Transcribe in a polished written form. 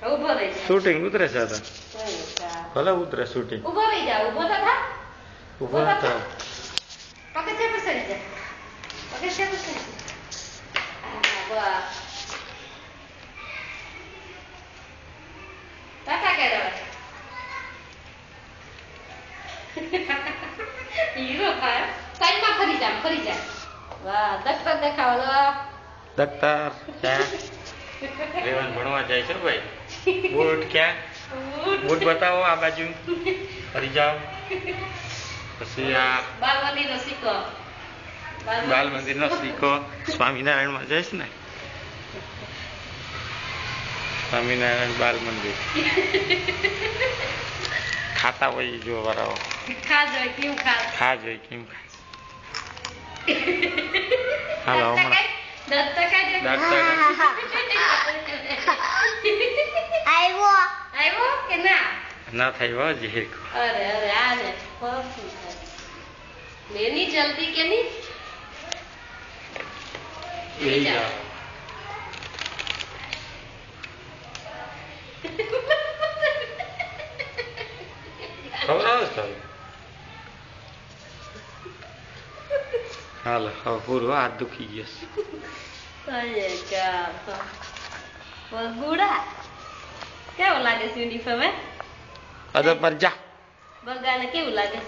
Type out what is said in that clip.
ઉભો રહી જા. શૂટિંગ ઉતરે છે તો ભલે ઉતરે શૂટિંગ. ઉભો રહી જા. ઉભો તો થા. ઉભો ન થાવ. પગથિયા પર ચડી જા. પગથિયા પર ચડી જા. બસ. ટાટા કહી દો. હીરો થાય. સાઈડમાં ફરી જા. ફરી જા. વાહ દફતર દેખાવો. દફતર ક્યાં રેવાન ભણવા જાય છે ભાઈ. બૂટ ક્યાં બૂટ બતાવો આ બાજુ ફરી જાઓ. પછી આ બાલ મંદિરનો સિક્કો. બાલ મંદિરનો સિક્કો. સ્વામિનારાયણમાં જઈશ ને. સ્વામિનારાયણ બાલ મંદિર ખાતા હોય જો વરાવો. ખા જોઈ કેમ ખા. ખા જોઈ કેમ ખા. હાલો હમણાં આવ્યો કે ના ના થાય હો ઝેર. અરે અરે આ ને લેની જલ્દી કે નહીં. લઈ જાઓ. ખવડાવો છો. હાલો હવે પૂરું હાથ દુખી ગયો. ગુડા કેવું લાગે છે યુનિફોર્મ? અદબ પર જા. બગાને કેવું લાગે?